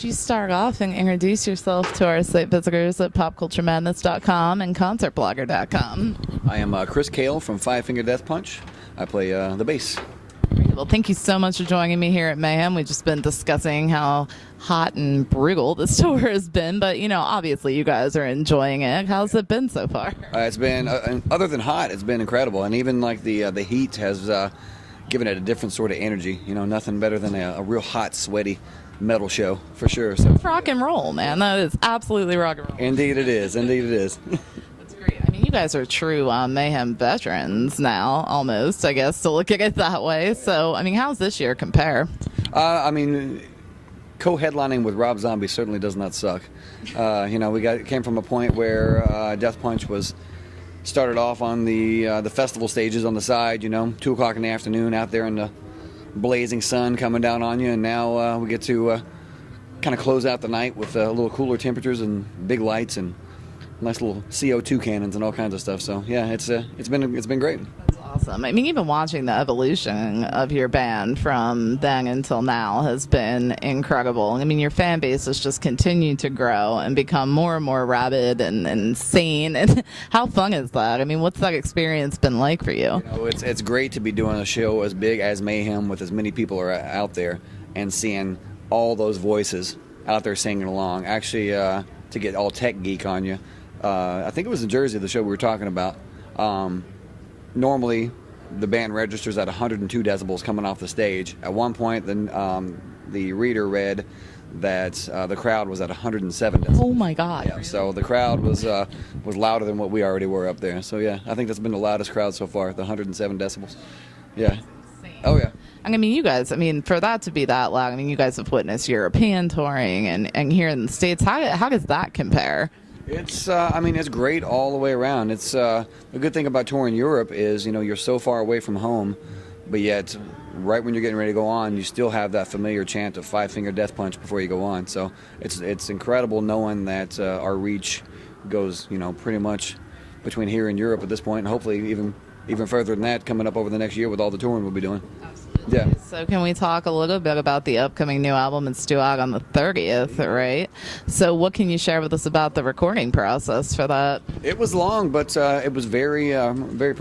would you start off and introduce yourself to our site visitors at popculturemadness.com and concertblogger.com? I am Chris Kael from Five Finger Death Punch. I play the bass. Great. Well, thank you so much for joining me here at Mayhem. We've just been discussing how hot and brutal this tour has been, but, you know, obviously you guys are enjoying it. How's it been so far? It's been, other than hot, it's been incredible. And even like the heat has given it a different sort of energy. You know, nothing better than a real hot, sweaty metal show, for sure. So it's rock and roll, man. That is absolutely rock and roll. Indeed it is. Indeed it is. That's great. I mean, you guys are true Mayhem veterans now, almost, I guess, to look at it that way. So, I mean, how's this year compare? I mean, co-headlining with Rob Zombie certainly does not suck. You know, came from a point where Death Punch started off on the festival stages on the side, you know, 2 o'clock in the afternoon out there in the blazing sun coming down on you, and now we get to kind of close out the night with a little cooler temperatures and big lights and nice little CO2 cannons and all kinds of stuff. So yeah, it's been great. That's awesome. I mean, even watching the evolution of your band from then until now has been incredible. I mean, your fan base has just continued to grow and become more and more rabid and insane. And how fun is that? I mean, what's that experience been like for you? You know, it's great to be doing a show as big as Mayhem with as many people are out there and seeing all those voices out there singing along. Actually, to get all tech geek on you, I think it was in Jersey, the show we were talking about. Normally, the band registers at 102 decibels coming off the stage. At one point, the reader read that the crowd was at 107 decibels. Oh my God! Yeah, so the crowd was louder than what we already were up there. So yeah, I think that's been the loudest crowd so far, the 107 decibels. Yeah. Oh yeah. I mean, you guys, for that to be that loud, I mean, you guys have witnessed European touring and here in the States. How does that compare? It's, it's great all the way around. It's the good thing about touring Europe is, you know, you're so far away from home, but yet right when you're getting ready to go on, you still have that familiar chant of Five Finger Death Punch before you go on. So it's incredible knowing that our reach goes, you know, pretty much between here and Europe at this point, and hopefully even further than that coming up over the next year with all the touring we'll be doing. Absolutely. Yeah. So can we talk a little bit about the upcoming new album? It's due out on the 30th, right? So what can you share with us about the recording process for that? It was long, but it was very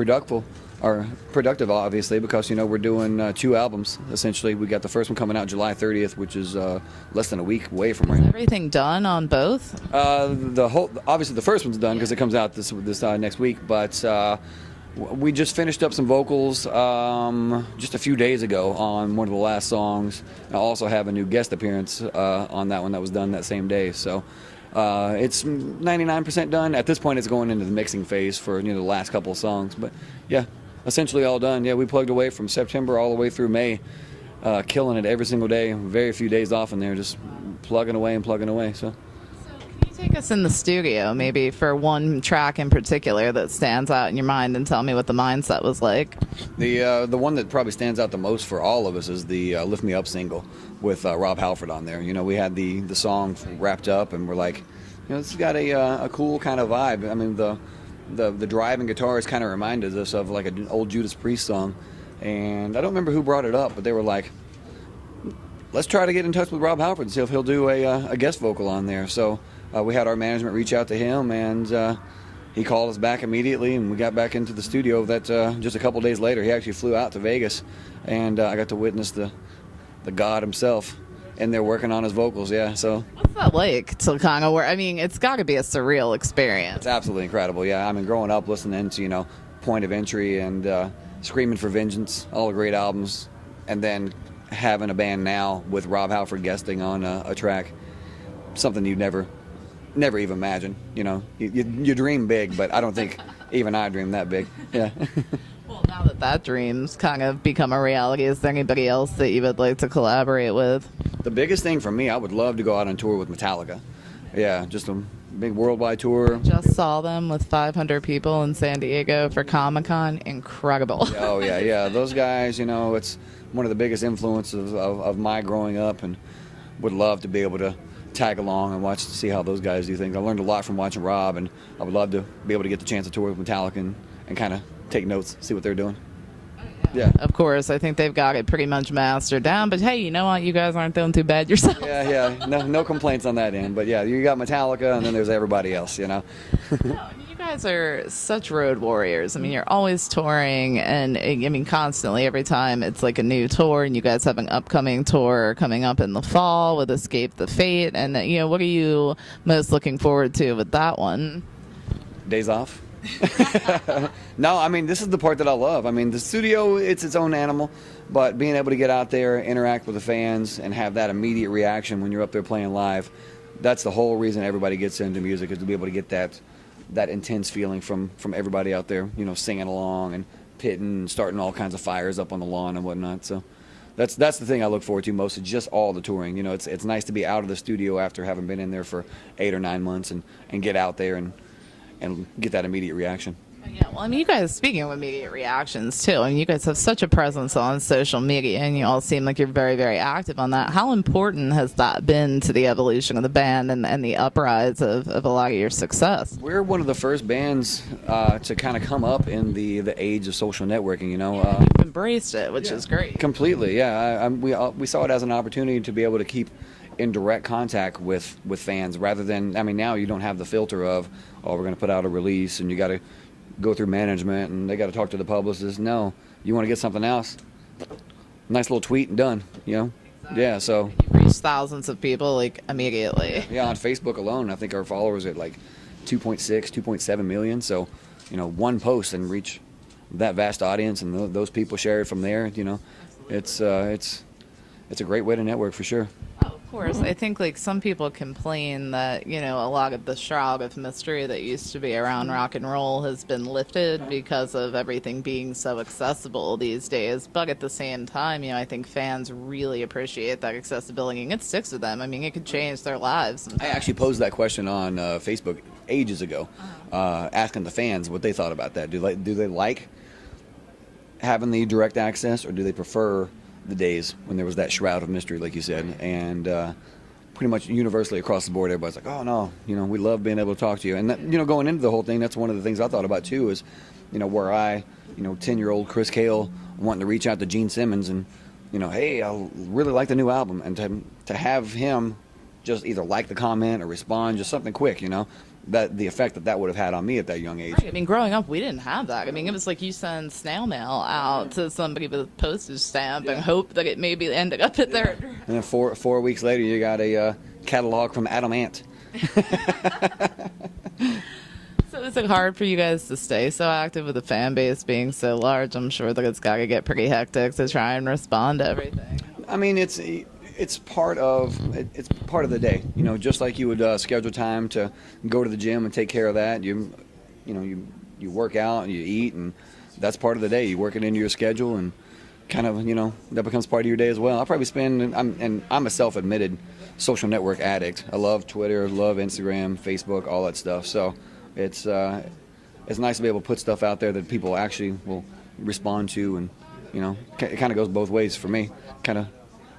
productive, obviously, because, you know, we're doing 2 albums, essentially. We got the first one coming out July 30th, which is less than a week away from right now. Is everything done on both? Obviously the first one's done because it comes out this next week, but we just finished up some vocals just a few days ago on one of the last songs. I also have a new guest appearance on that one that was done that same day. So it's 99% done. At this point, it's going into the mixing phase for, you know, the last couple of songs. But yeah, essentially all done. Yeah, we plugged away from September all the way through May, killing it every single day. Very few days off in there, just plugging away. So. Take us in the studio, maybe for one track in particular that stands out in your mind, and tell me what the mindset was like. The one that probably stands out the most for all of us is the "Lift Me Up" single with Rob Halford on there. You know, we had the song wrapped up, and we're like, you know, it's got a cool kind of vibe. I mean, the driving guitars kind of reminded us of like an old Judas Priest song, and I don't remember who brought it up, but they were like, let's try to get in touch with Rob Halford and see if he'll do a guest vocal on there. So. We had our management reach out to him, and he called us back immediately, and we got back into the studio. That just a couple days later, he actually flew out to Vegas, and I got to witness the God himself in there working on his vocals. Yeah, so what's that like to kind of work? I mean, it's got to be a surreal experience. It's absolutely incredible. Yeah, I mean, growing up listening to, you know, Point of Entry and Screaming for Vengeance, all the great albums, and then having a band now with Rob Halford guesting on a track, something you'd never even imagine. You know, you dream big, but I don't think even I dream that big. Yeah. Well, now that dream's kind of become a reality, is there anybody else that you would like to collaborate with? The biggest thing for me, I would love to go out on tour with Metallica. Yeah, just a big worldwide tour. Just saw them with 500 people in San Diego for Comic-Con. Incredible. Oh yeah. Those guys, you know, it's one of the biggest influences of my growing up, and would love to be able to tag along and see how those guys do things. I learned a lot from watching Rob, and I would love to be able to get the chance to tour with Metallica and kind of take notes, see what they're doing. Oh, yeah. Yeah. Of course, I think they've got it pretty much mastered down. But hey, you know what? You guys aren't doing too bad yourselves. Yeah. No complaints on that end. But yeah, you got Metallica, and then there's everybody else. You know. No, I mean, you guys are such road warriors. I mean, you're always touring, and I mean, constantly. Every time it's like a new tour, and you guys have an upcoming tour coming up in the fall with Escape the Fate. And what are you most looking forward to with that one? Days off. No, I mean, this is the part that I love. I mean, the studio, it's its own animal, but being able to get out there, interact with the fans, and have that immediate reaction when you're up there playing live, that's the whole reason everybody gets into music, is to be able to get that intense feeling from everybody out there, singing along and pitting and starting all kinds of fires up on the lawn and whatnot. So that's the thing I look forward to most, is just all the touring. It's nice to be out of the studio after having been in there for 8 or 9 months and get out there and get that immediate reaction. Yeah, well, I mean, you guys, speaking of immediate reactions, too, I mean, you guys have such a presence on social media, and you all seem like you're very, very active on that. How important has that been to the evolution of the band and the uprise of a lot of your success? We're one of the first bands to kind of come up in the age of social networking, You've embraced it, which is great. Completely, yeah. We saw it as an opportunity to be able to keep in direct contact with fans, rather than, I mean, now you don't have the filter of, oh, we're going to put out a release and you got to go through management and they got to talk to the publicist. No, you want to get something else, nice little tweet and done, Exactly. Yeah, so you reach thousands of people like immediately. yeah, on Facebook alone, I think our followers are like 2.7 million, so one post and reach that vast audience, and those people share it from there. It's a great way to network for sure. Of course, I think like some people complain that a lot of the shroud of mystery that used to be around rock and roll has been lifted because of everything being so accessible these days. But at the same time, I think fans really appreciate that accessibility, and it sticks with them. I mean, it could change their lives. I actually posed that question on Facebook ages ago, asking the fans what they thought about that. Do they like having the direct access, or do they prefer the days when there was that shroud of mystery, like you said? And pretty much universally across the board, everybody's like, oh no, we love being able to talk to you. And that, going into the whole thing, that's one of the things I thought about too, is where 10-year-old Chris Kael wanting to reach out to Gene Simmons and hey, I really like the new album, and to have him just either like the comment or respond, just something quick, that the effect that would have had on me at that young age. Right. I mean, growing up, we didn't have that. I mean, it was like you send snail mail out to somebody with a postage stamp and hope that it maybe ended up at their address. And then four weeks later, you got a catalog from Adam Ant. So is it hard for you guys to stay so active with the fan base being so large? I'm sure that it's got to get pretty hectic to try and respond to everything. I mean, it's part of the day. Just like you would schedule time to go to the gym and take care of that. You work out and you eat, and that's part of the day. You work it into your schedule, and kind of that becomes part of your day as well. I'll probably spend. I'm a self-admitted social network addict. I love Twitter, love Instagram, Facebook, all that stuff. So it's nice to be able to put stuff out there that people actually will respond to, and it kind of goes both ways for me. Kind of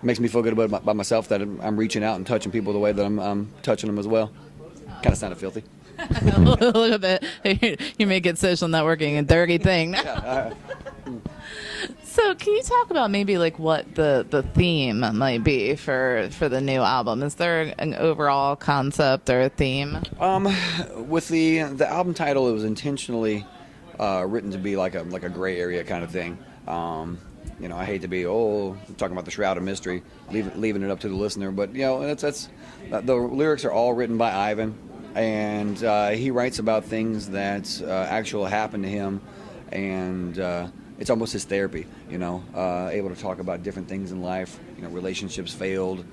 makes me feel good about myself that I'm reaching out and touching people the way that I'm touching them as well. Kind of sounded filthy. A little bit. You make it social networking a dirty thing. Yeah, So can you talk about maybe like what the theme might be for the new album? Is there an overall concept or a theme? With the album title, it was intentionally written to be like a gray area kind of thing. I hate to be talking about the shroud of mystery, leaving it up to the listener, but that's the lyrics are all written by Ivan, and he writes about things that actually happened to him, and it's almost his therapy. Able to talk about different things in life, relationships failed,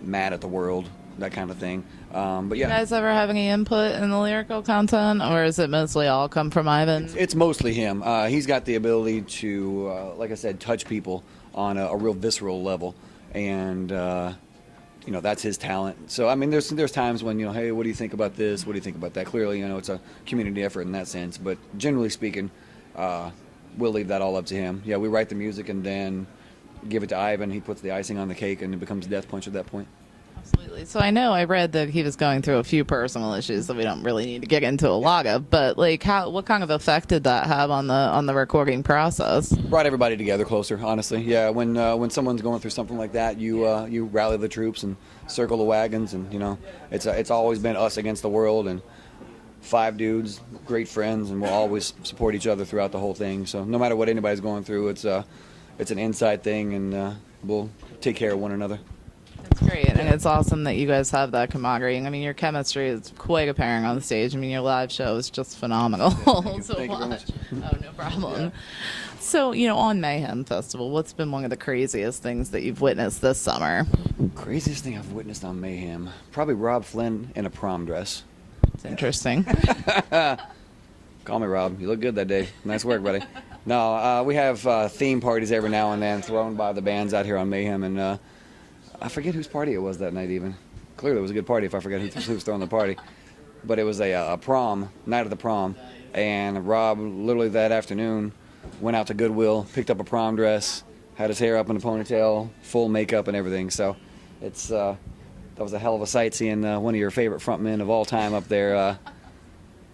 mad at the world, that kind of thing. But yeah. You guys ever have any input in the lyrical content, or is it mostly all come from Ivan? It's mostly him. He's got the ability to, like I said, touch people on a real visceral level, and that's his talent. So I mean, there's times when hey, what do you think about this? What do you think about that? Clearly, it's a community effort in that sense. But generally speaking, we'll leave that all up to him. Yeah, we write the music and then give it to Ivan. He puts the icing on the cake, and it becomes Death Punch at that point. Absolutely. So I know I read that he was going through a few personal issues that we don't really need to get into a lot of, but like what kind of effect did that have on the recording process? Brought everybody together closer, honestly. Yeah, when someone's going through something like that, you rally the troops and circle the wagons, and it's always been us against the world, and 5 dudes, great friends, and we'll always support each other throughout the whole thing. So no matter what anybody's going through, it's an inside thing, and we'll take care of one another. That's great, and it's awesome that you guys have that camaraderie. I mean, your chemistry is quite apparent on the stage. I mean, your live show is just phenomenal to Thank you very watch. much. Oh, no problem. So, on Mayhem Festival, what's been one of the craziest things that you've witnessed this summer? Craziest thing I've witnessed on Mayhem, probably Rob Flynn in a prom dress. It's interesting. Call me Rob. You look good that day. Nice work, buddy. No, we have theme parties every now and then thrown by the bands out here on Mayhem, and I forget whose party it was that night even. Clearly it was a good party if I forget who was throwing the party. But it was a prom, night of the prom, and Rob literally that afternoon went out to Goodwill, picked up a prom dress, had his hair up in a ponytail, full makeup and everything. So that was a hell of a sight seeing one of your favorite frontmen of all time up there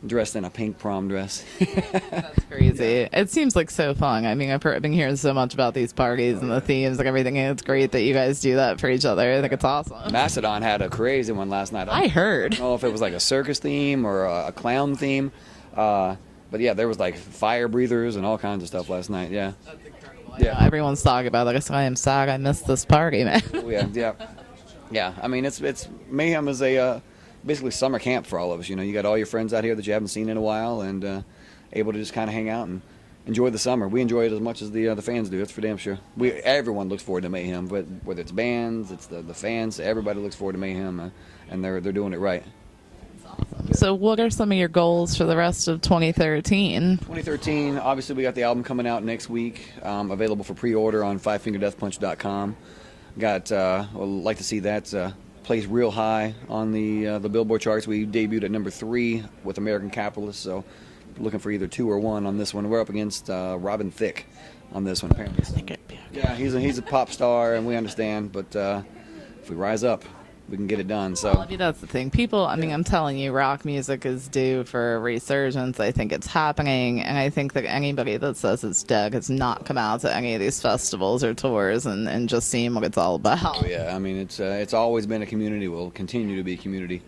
dressed in a pink prom dress. That's crazy. Yeah. It seems like so fun. I mean, I've been hearing so much about these parties and the themes and everything, and it's great that you guys do that for each other. I think it's awesome. Mastodon had a crazy one last night. I heard. I don't know if it was like a circus theme or a clown theme, but yeah, there was like fire breathers and all kinds of stuff last night. Yeah. That's incredible. Yeah. Everyone's talking about it. Like, I am sad I missed this party, man. Oh, yeah. I mean, it's Mayhem is basically summer camp for all of us. You got all your friends out here that you haven't seen in a while, and able to just kind of hang out and enjoy the summer. We enjoy it as much as the fans do. That's for damn sure. Everyone looks forward to Mayhem, but whether it's bands, it's the fans, everybody looks forward to Mayhem, and they're doing it right. Awesome. So what are some of your goals for the rest of 2013? 2013, obviously we got the album coming out next week, available for pre-order on fivefingerdeathpunch.com. Would like to see that place real high on the Billboard charts. We debuted at number 3 with American Capitalist, so looking for either 2 or 1 on this one. We're up against Robin Thicke on this one, apparently. Yeah, he's a pop star, and we understand, but if we rise up, we can get it done. So well, I mean, that's the thing. People, I mean, I'm telling you, rock music is due for a resurgence. I think it's happening, and I think that anybody that says it's dead has not come out to any of these festivals or tours and just seen what it's all about. Oh, yeah, I mean, it's always been a community, will continue to be a community,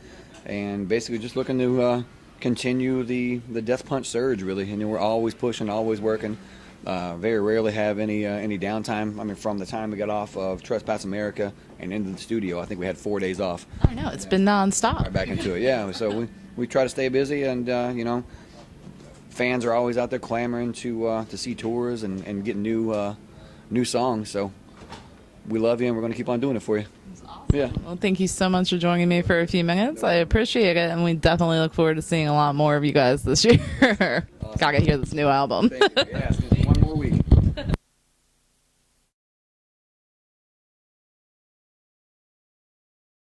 and basically just looking to continue the Death Punch surge, really. And we're always pushing, always working. Very rarely have any downtime. I mean, from the time we got off of Trespass America and into the studio, I think we had 4 days off. I know, it's been nonstop. Right back into it, yeah. So we try to stay busy, and fans are always out there clamoring to see tours and get new songs. So we love you, and we're going to keep on doing it for you. Yeah. Well, thank you so much for joining me for a few minutes. I appreciate it, and we definitely look forward to seeing a lot more of you guys this year. Awesome. Gotta hear this new album. Thank you. Yeah,